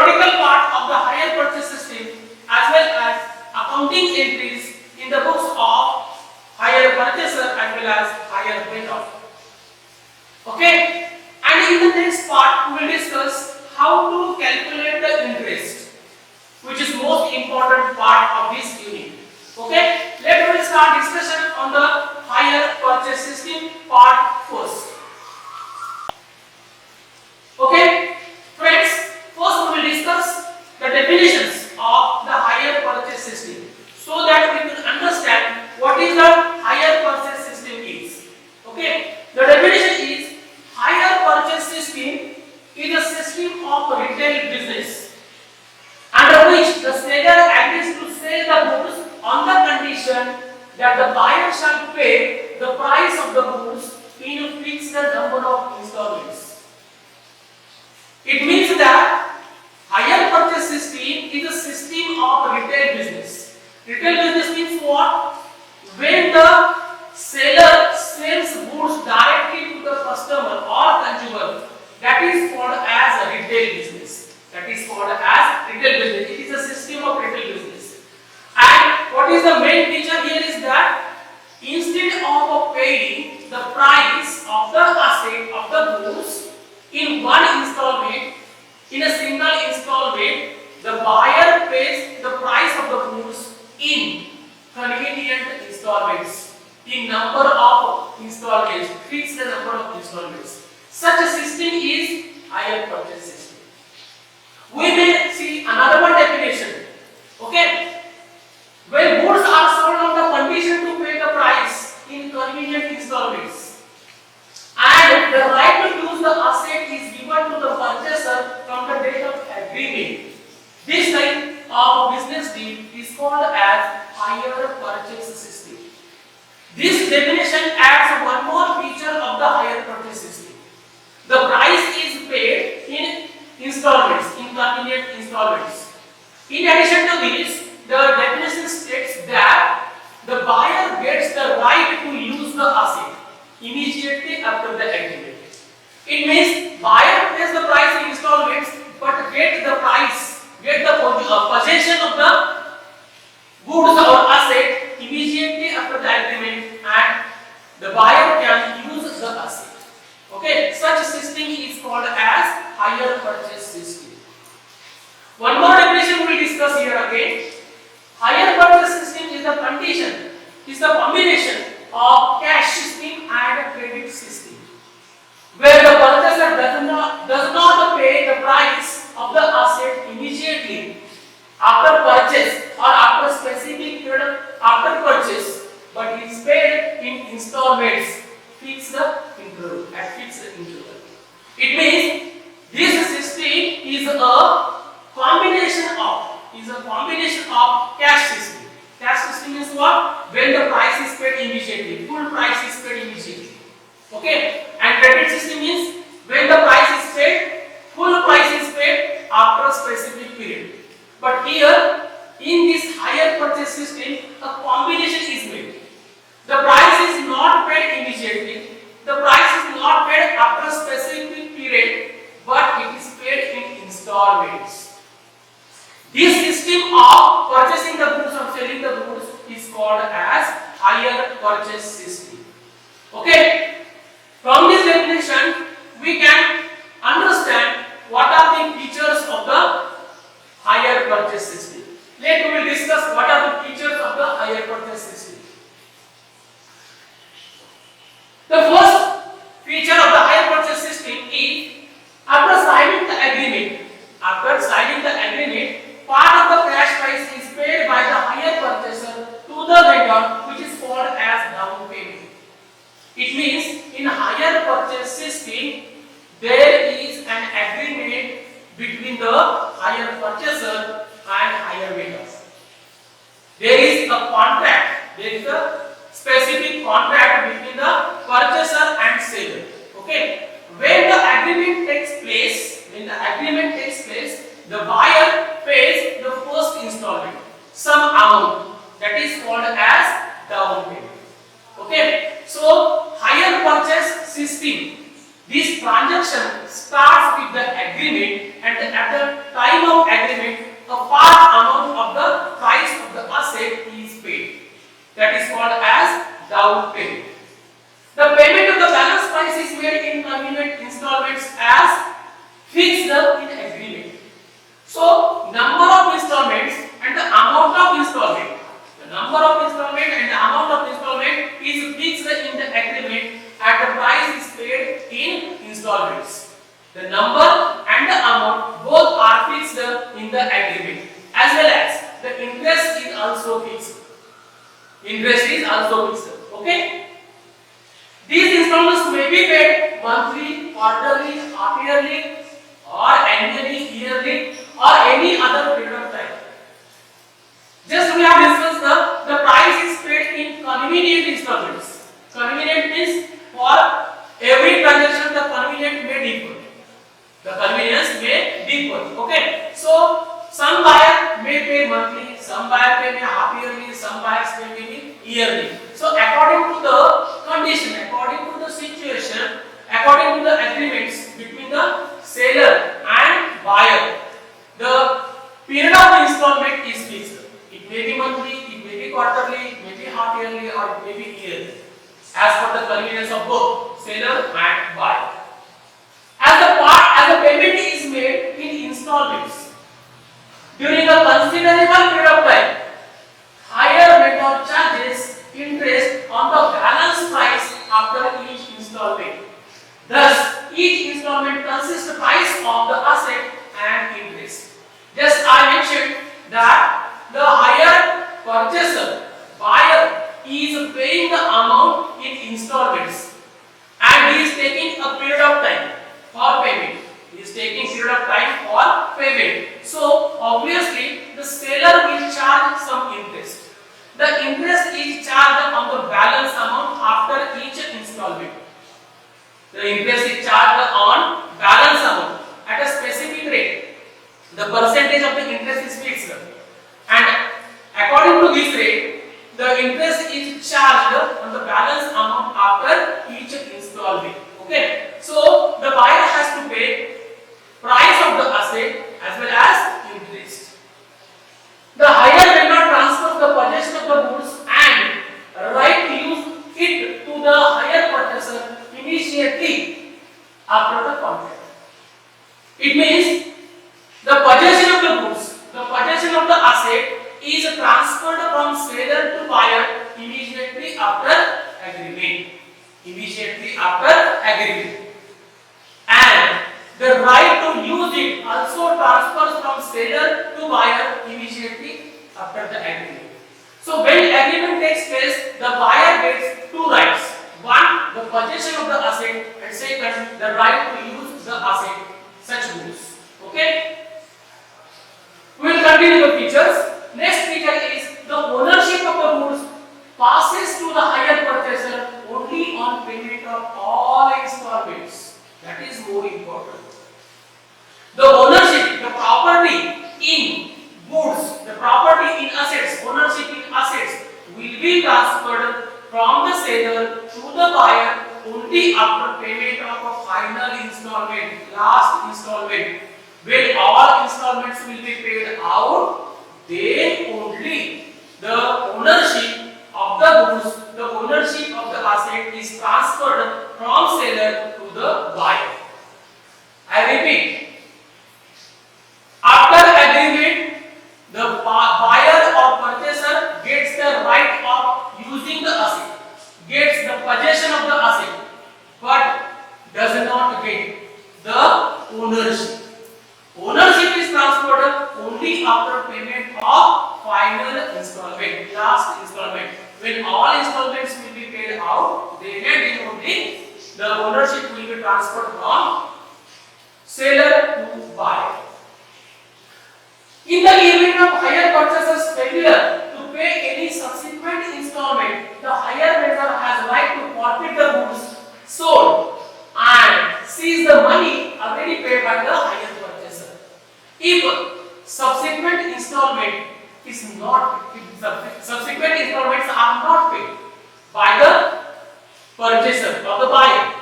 periodical part of the hire purchase system as well as accounting entries in the books of hire purchaser as well as hire vendor. Okay, and in the next part we will discuss how to calculate the interest, which is most important part of this unit. Okay, let us start discussion on the hire purchase system part first. Okay, friends, first we will discuss the definitions of the hire purchase system so that we can understand what is the hire purchase system is. Okay, the definition is hire purchase system is a system of retail business under which the seller agrees to sell the goods on the condition that the buyer shall pay the price of the goods in a fixed number of installments. It means that hire purchase system is a system of retail business. Retail business means what? When the seller sells goods directly to the customer or consumer, that is called as a retail business. That is called as retail business. It is a system of retail business. And what is the main feature here is that instead of paying the price of the asset of the goods in one installment, in a single installment, the buyer pays the price of the goods in convenient installments, in number of installments, fixed number of installments. Such a system is hire purchase system. We may see another one definition. Okay, when goods are sold on the condition to pay the price in convenient installments, and the right to use the asset is given to the purchaser from the date of agreement. This type of business deal is called as hire purchase system. This definition adds one more feature of the hire purchase system. The price is paid in installments, in convenient installments. In addition to this, the definition states that the buyer gets the right to use the asset immediately after the agreement. It means buyer pays the price in installments but get the possession of the goods or asset immediately after the agreement, and the buyer can use the asset. Okay, such a system is called as hire purchase system. One more definition we will discuss here again. Hire purchase system is the condition, is the combination of cash system and credit system, where the purchaser does not pay the price of the asset immediately after purchase or after specific period after purchase, but is paid in installments fixed interval at fixed interval. It means this system is a combination of cash system. Cash system is what? When the price is paid immediately, full price is paid immediately. Okay, and credit system means when the price is paid, full price is paid after a specific period. But here in this hire purchase system, a combination is made. The price is not paid immediately, the price is not paid after a specific period, but it is paid in installments. This system of purchasing the goods or selling the goods is called as hire purchase system. Okay, from this definition we can understand what are the features of the hire purchase system. Let we will discuss what are the features of the hire purchase system. The first feature of the hire purchase system is after signing the agreement, part of the cash price is paid by the hire purchaser to the vendor, which is called as down payment. It means in hire purchase system there is an agreement between the hire purchaser and hire vendor. There is a contract. There is a specific contract between the purchaser and seller. Okay. When the agreement takes place, the buyer pays the first installment, some amount, that is called as down payment. Okay. So hire purchase system, this transaction starts with the agreement, and at the time of in the agreement, as well as the interest is also fixed. Interest is also fixed. Okay. These installments may be paid monthly, quarterly, half-yearly, or annually, yearly, or any other period of time. Just we have discussed the price is paid in convenient installments. Convenient means for every transaction the convenient may differ. The convenience may differ. Okay. So some buyer may pay monthly, some buyer may half yearly, some buyers may be yearly. So according to the condition, according to the situation, according to the agreements between the seller and buyer, the period of installment is fixed. It may be monthly, it may be quarterly, it may be half yearly, or it may be yearly, as per the convenience of both seller and buyer. As the payment is made in installments during a considerable period of time, higher vendor charges interest on the balance price after each installment. Thus, each installment consists price of the asset and interest. Just I mentioned that the higher purchaser, buyer, is paying the amount in installments, and he is taking a period of time for payment. He is taking period of time for payment. So obviously the seller will charge some interest. The interest is charged on the balance amount after each installment. The interest is charged on balance amount at a specific rate. The percentage of the interest is fixed, and according to this rate, the interest is charged on the balance amount after each installment. Okay, so the buyer has to pay price of the asset as well as interest. The higher vendor transfers the possession of the goods and right to use it to the higher purchaser immediately after the contract. It means the possession of the goods, the possession of the asset is transferred from seller to buyer immediately after agreement. Immediately after agreement. And the right to use it also transfers from seller to buyer immediately after the agreement. So when agreement takes place, the buyer gets two rights. One, the possession of the asset, and second, the right to use the asset, such goods. Okay? We will continue the features. Next feature is the ownership of the goods passes to the higher purchaser only on payment of all installments. That is more important. The ownership, the property in goods, the property in assets, ownership in assets will be transferred from the seller to the buyer only after payment of a final installment, last installment. When all installments will be paid out, then only the ownership of the goods, the ownership of the asset is transferred from seller to the buyer. I repeat, after agreement, the buyer or purchaser gets the right of using the asset, gets the possession of the asset, but does not get the ownership. Ownership is transferred only after payment of final installment, last installment. When all installments will be paid out, then only the ownership will be transferred from seller to buyer. In the event of higher purchaser's failure to pay any subsequent installment, the higher vendor has right to forfeit the goods sold and seize the money already paid by the higher purchaser. If subsequent installment is not, subsequent installments are not paid by the purchaser or the buyer,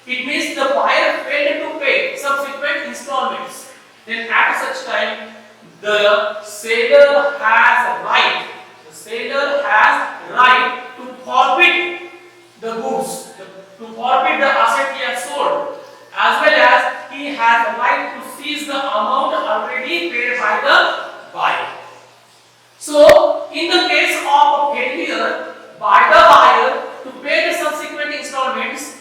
it means the buyer failed to pay subsequent installments, then at such time the seller has right, to forfeit the goods, to forfeit the asset he has sold, as well as he has a right to seize the amount already paid by the buyer. So, in the case of a failure by the buyer to pay the subsequent installments,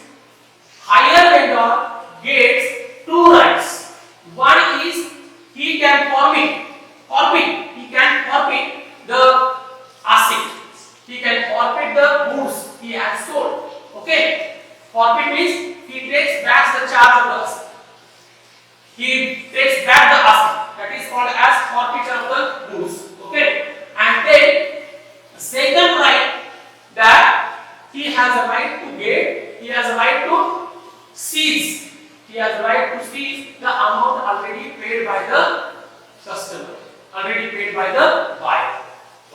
higher vendor gets two rights. One is he can forfeit forfeit. He can forfeit the asset. He can forfeit the goods he has sold. Okay. Forfeit means he takes back the charge of the asset. He takes back the asset. That is called as forfeiture of the goods. Okay. And then the second right, that he has a right to get, he has a right to seize. He has a right to seize the amount already paid by the customer, already paid by the buyer.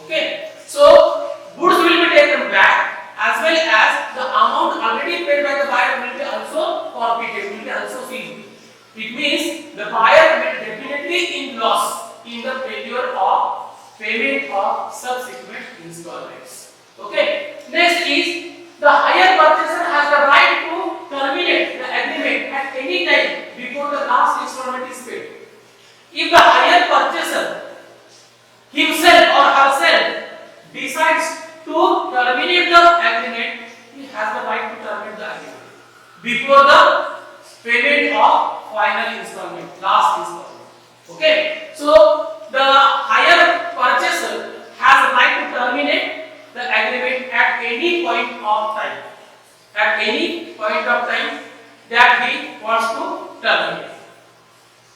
Okay. So goods will be taken back, as well as the amount already paid by the buyer will be also forfeited, will be also seized. It means the buyer will definitely in loss in the failure of payment of subsequent installments. Okay. Next is the hire purchaser has the right to terminate the agreement at any time before the last installment is paid. If the hire purchaser himself or herself decides to terminate the agreement, he has the right to terminate the agreement before the payment of final installment, last installment. Okay. So the hire purchaser has the right to terminate the agreement at any point of time. At any point of time that he wants to terminate.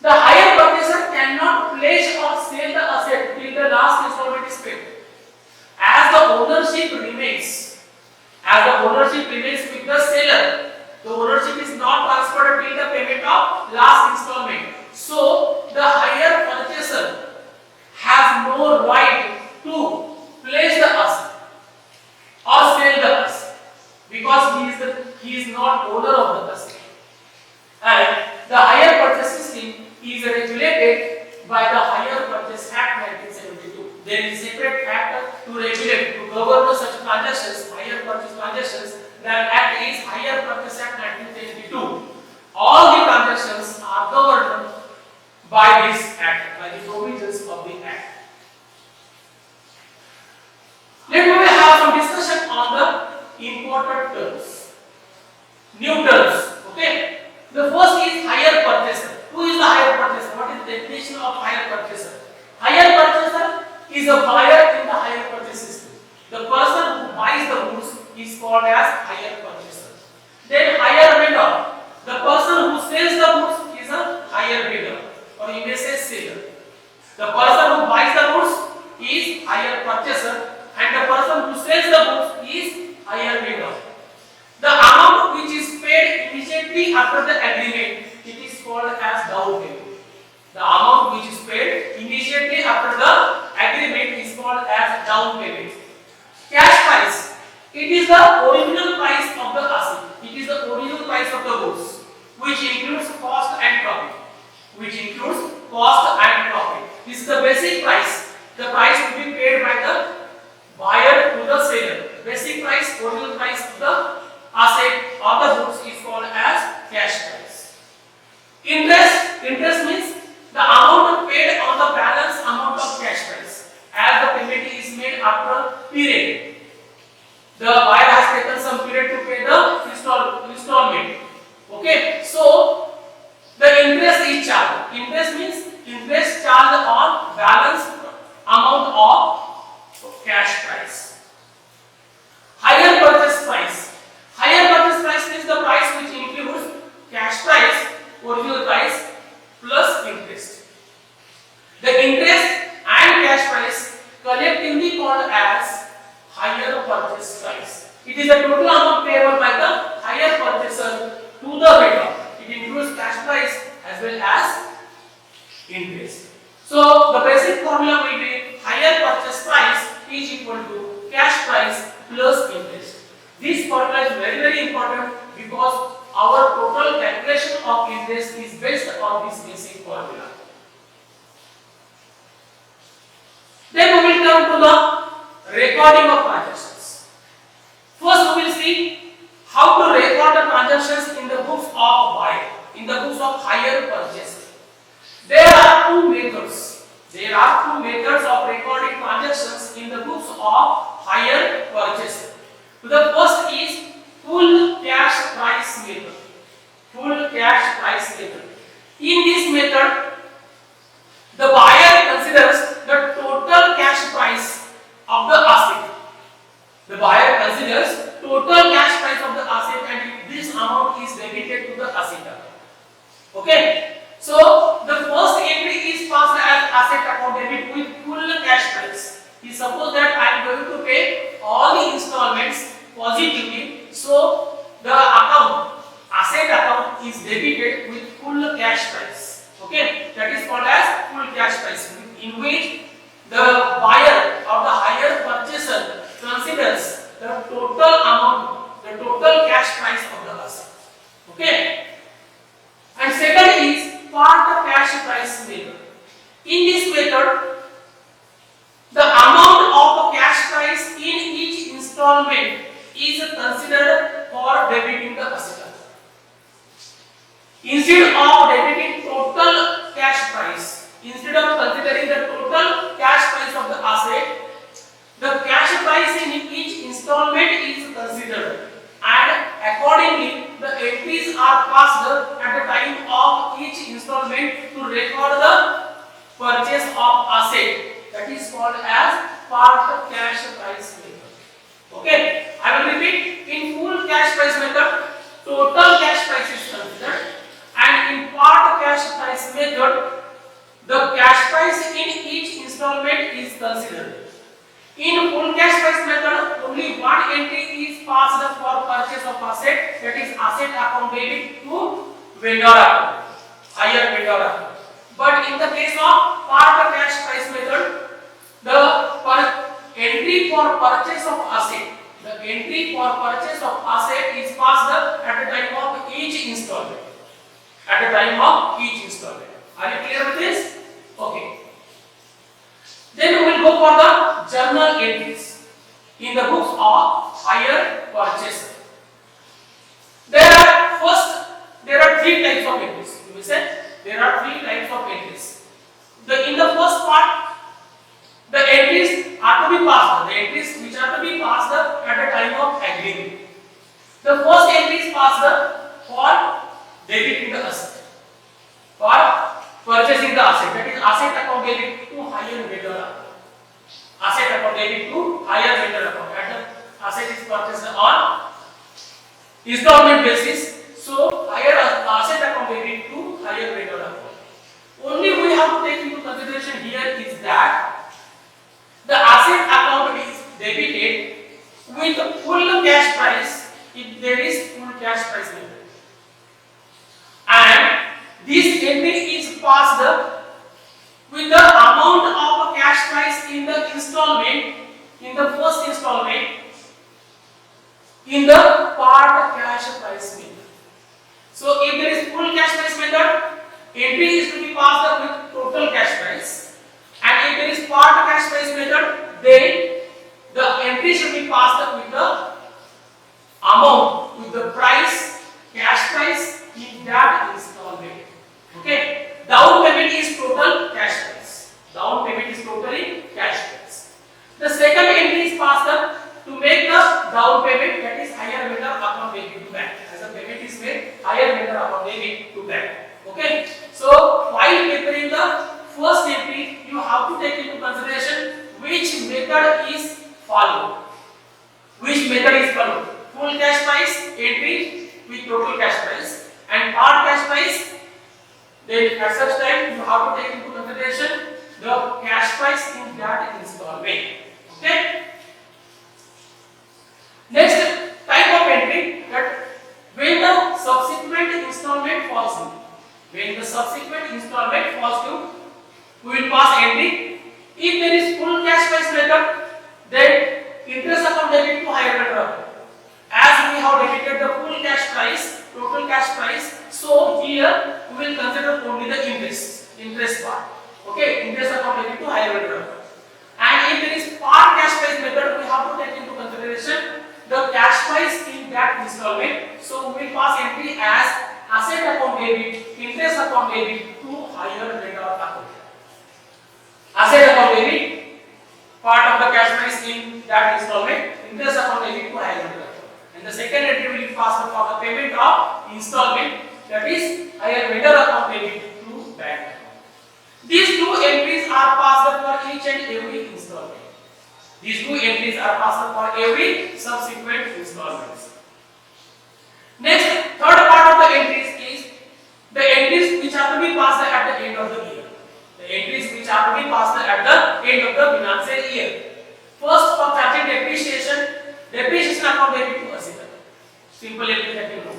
The hire purchaser cannot pledge or sell the asset till the last installment is paid. As the ownership remains with the seller, the ownership is not transferred till the payment of last installment. So the hire purchaser has no right to pledge the asset or sell the asset because he is not owner of the asset. And the hire purchase system is regulated by the Hire Purchase Act 1972. There is a separate act to regulate, to govern such transactions, hire purchase transactions. That act is Hire Purchase Act 1972. All the transactions are governed by this act, by the provisions of the act. Let me have some discussion on the important terms, new terms. Okay. The first is hire purchaser. Who is the hire purchaser? What is the definition of hire purchaser? Hire purchaser is a buyer in the hire purchase system. The person who buys the goods is called as hire purchaser. Then hire vendor. The person who sells the goods is a hire bidder, or you may say seller. The person who buys the goods is hire purchaser, and the person who sells the goods is hire bidder. The amount which is paid immediately after the agreement, it is called as down payment. The amount which is paid immediately after the agreement is called as down payment. Cash price. It is the original price of the asset. It is the original price of the goods, which includes cost and profit. This is the basic price. The price will be paid by the buyer to the seller. Basic price, original price of the asset or the goods is called as cash price. Interest means the amount paid on the balance amount of cash price, as the payment is made after period. The buyer has taken some period to pay the installment. Okay, so the interest is charged. Interest means interest charged on balance amount of cash price. Hire purchase price. Hire purchase price means the price which includes cash price, original price plus interest. The interest and cash price collectively called as hire purchase price. It is the total amount payable by the hire purchaser to the vendor. It includes cash price as well as interest. So the basic formula will be hire purchase price is equal to cash price plus interest. This formula is very important because our total calculation of interest is based on this basic formula. Then we will come to the recording of transactions. First we will see how to record the transactions in the books of buyer, in the books of hire purchase. There are two methods. Of recording transactions in the books of hire purchase. The first is full cash price method. In this method, the buyer asset account debit with full cash price. Suppose that I am going to pay all the installments positively, so the asset account is debited with full cash price. Okay, that is called as full cash price, in which the buyer or the hire purchaser considers the total amount, the total cash price of the asset. Okay. And second is part cash price method. In this method, the amount of cash price in each installment is considered for debiting the asset. Instead of debiting total cash price, instead of considering the total cash price of the asset, the cash price in each installment is considered, and accordingly the entries are passed at the time of each installment to record the purchase of asset. That is called as part cash price method. Okay, I will repeat. In full cash price method, total cash price is considered, and in part cash price method, the cash price in each installment is considered. In full cash price method, only one entry is passed for purchase of asset, that is asset account debit to vendor account, higher vendor account. But in the case of part cash price method, the entry for purchase of asset, is passed at the time of each installment. Are you clear with this? Okay. Then we will go for the journal entries in the books of hire purchaser. There are three types of entries. You will say there are three types of entries. In the first part, the entries are to be passed. The entries which are to be passed at the time of agreement. The first entry is passed for debiting the asset, for purchasing the asset. That is asset account debit to higher vendor account. Asset account debit to higher vendor account. And the asset is purchased on installment basis. So higher asset account debit to higher vendor account. Only we have to take into consideration here is that the asset account is debited with full cash price if there is full cash price method. And this entry is passed with the amount of cash price in the installment, in the first installment, in the part cash price method. So if there is full cash price method, entry is to be passed with total cash price, and if there is part cash price method, then the entry should be passed with the amount, with the price, cash price in that installment. Okay, down payment is total cash price. Down payment is totally cash price. The second entry is passed to make the down payment, that is higher vendor account debit to bank. As the payment is made, higher vendor account debit to bank. Okay, so while preparing the first entry, you have to take into consideration which method is followed. Which method is followed? Full cash price entry with total cash price, and part cash price. Then at such time you have to take into consideration the cash price in that installment. Okay. Next type of entry, that when the subsequent installment falls due. When the subsequent installment falls due, we will pass entry. If there is full cash price method, then interest account debit to higher vendor account. As we have debited the full cash price, total cash price, so here we will consider only the interest part. Okay, interest account debit to higher vendor account. And if there is part cash price method, we have to take into consideration the cash price in that installment. So we will pass entry as asset account debit, interest account debit to higher vendor account. Asset account debit, part of the cash price in that installment, interest account debit to higher vendor account. And the second entry will be passed for the payment of installment, that is higher vendor account debit to bank account. These two entries are passed for each and every installment. These two entries are passed for every subsequent installments. Next, third part of the entries is the entries which are to be passed at the end of the year. The entries which which are to be passed at the end of the financial year. First, for charging depreciation, depreciation account debit to asset account. Simple entry that you know.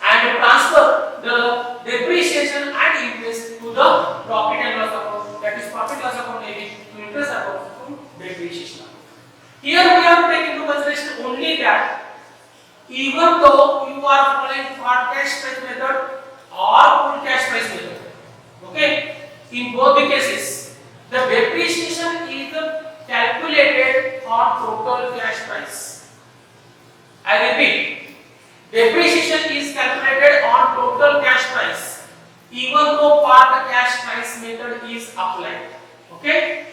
And transfer the depreciation and interest to the profit and loss account. That is profit loss account debit to interest account to depreciation account. Here we have to take into consideration only that even though you are following part cash price method or full cash price method, okay, in both the cases, the depreciation is calculated on total cash price. I repeat, depreciation is calculated on total cash price, even though part cash price method is applied. Okay,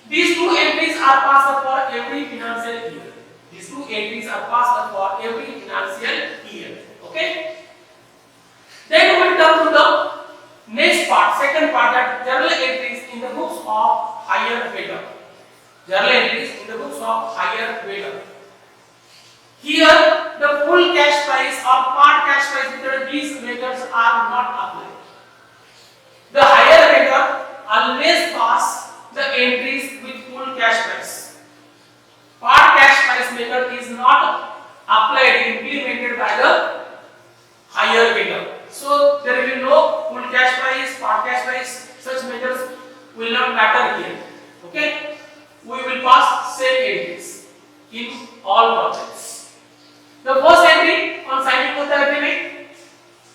these two entries are passed for every financial year. These two entries are passed for every financial year. Okay. Then we will come to the next part, second part, that journal entries in the books of higher vendor. Journal entries in the books of higher vendor. Here, the full cash price or part cash price method, these methods are not applied. The higher vendor always pass the entries with full cash price. Part cash price method is not applied, implemented by the higher vendor. So there will be no full cash price, part cash price. Such methods will not matter here. Okay, we will pass same entries in all projects. The first entry on signing of the agreement,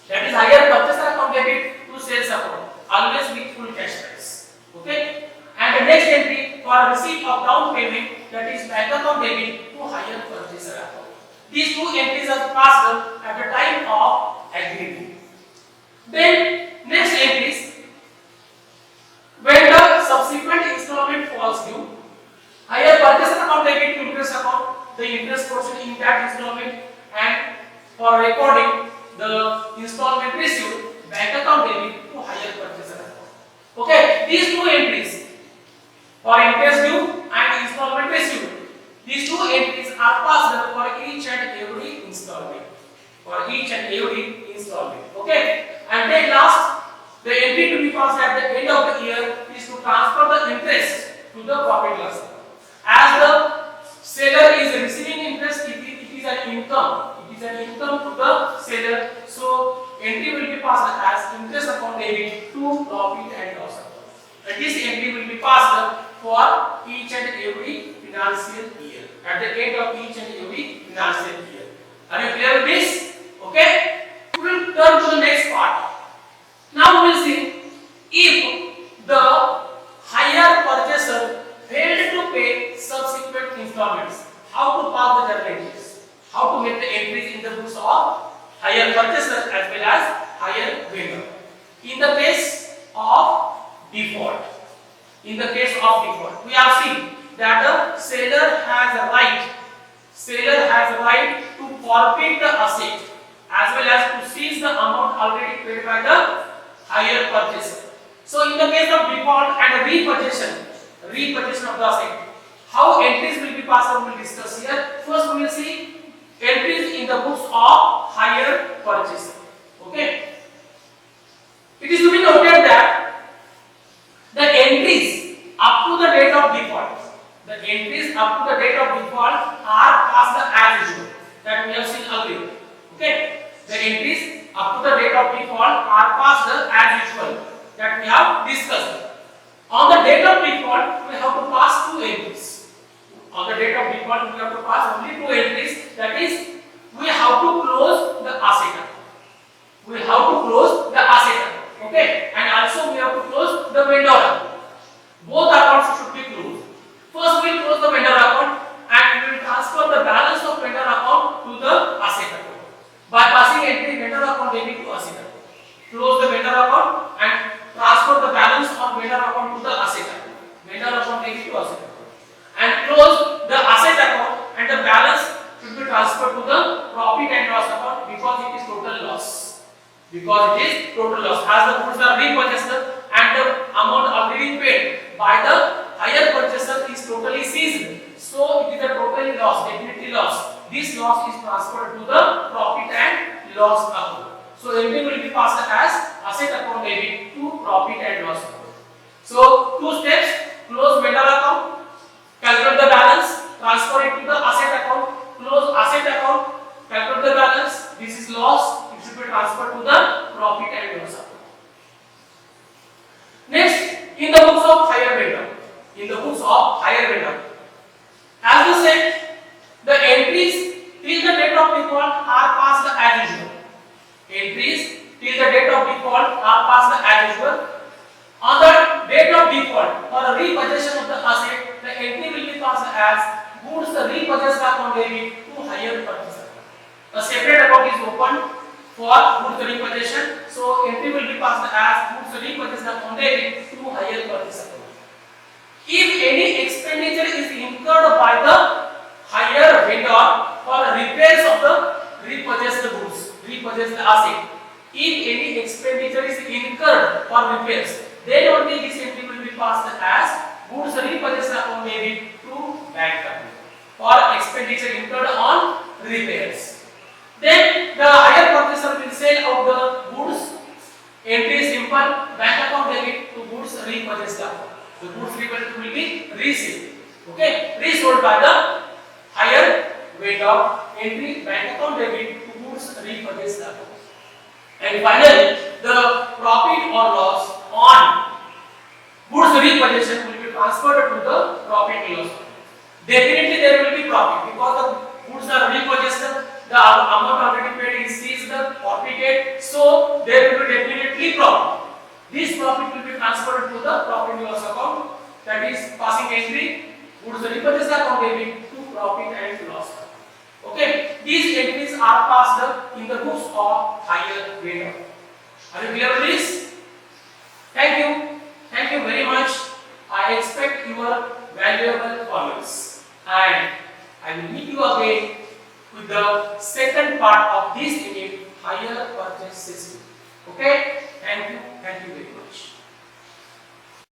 that is higher purchase account debit to sales account, always with full cash price. Okay, and the next entry for receipt of down payment, that is bank account debit to higher purchaser account. These two entries are passed at the time of agreement. Then next entries, when the subsequent installment falls due, higher purchaser account debit to interest account, the interest portion in that installment, and for recording the installment received, bank account debit to higher purchaser account. Okay, these two entries for interest due and installment received, these two entries are passed for each and every installment. For each and every installment. Okay, and then last, the entry to be passed at the end of the year is to transfer the interest to the profit loss. As the seller is receiving interest, it is an income. It is an income to the seller. So entry will be passed as interest account debit to profit and loss account. And this entry will be passed for each and every financial year. At the end of each and every financial year. Are you clear with this? Okay. We will turn to the next part. Now we will see if the higher purchaser failed to pay subsequent installments, how to pass the journal entries, how to make the entries in the books of higher purchaser as well as higher vendor. In the case of default, we have seen that the seller has a right to forfeit the asset as well as to seize the amount already paid by the higher purchaser. So in the case of default and repossession of the asset, how entries will be passed we will discuss here. First we will see entries in the books of higher purchaser. Okay. It is to be noted that the entries up to the date of default, are passed as usual. That we have seen earlier. Okay. The entries up to the date of default are passed as usual. That we have discussed. On the date of default, we have to pass two entries. On the date of default, we have to pass only two entries. That is, we have to close the asset account. Okay. And also we have to close the vendor account. Both accounts should be closed. First, we will close the vendor account and we will transfer the balance of vendor account to the asset account. By passing entry vendor account debit to asset account. Close the vendor account and transfer the balance on vendor account to the asset account. Vendor account debit to asset account. And close the asset account and the balance should be transferred to the profit and loss account because it is total loss. As the goods are repurchased and the amount already paid by the higher purchaser is totally seized. So it is a totally loss, definitely loss. This loss is transferred to the profit and loss account. So entry will be passed as asset account debit to profit and loss account. So two steps: close vendor account, calculate the balance, transfer it to the asset account, close asset account, calculate the balance. This is loss, it should be transferred to the profit and loss account. Next, in the books of higher vendor, as we said, the entries till the date of default are passed as usual. Entries till the date of default are passed as usual. On the date of default or repossession of the asset, the entry will be passed as goods repossessed account debit to higher purchase account. A separate account is opened for goods repossession, so entry will be passed as goods repossessed account debit to higher purchase account. If any expenditure is incurred by the higher vendor for repairs of the repossessed goods, repossessed asset, if any expenditure is incurred for repairs, then only this entry will be passed as goods repossessed account debit to bank account for expenditure incurred on repairs. Then the higher purchaser will sell out the goods. Entry is simple: bank account debit to goods repossessed account. The goods repossessed will be resold. Okay, resold by the higher vendor. Entry: bank account debit to goods repossessed account. And finally, the profit or loss on goods repossession will be transferred to the profit and loss account. Definitely there will be profit because the goods are repossessed. The amount already paid is seized, forfeited, so there will be definitely profit. This profit will be transferred to the profit and loss account, that is passing entry goods repossessed account debit to profit and loss account. Okay, these entries are passed in the books of higher vendor. Are you clear with this? Thank you very much. I expect your valuable comments, and I will meet you again with the second part of this unit, higher purchase system. Okay, thank you very much.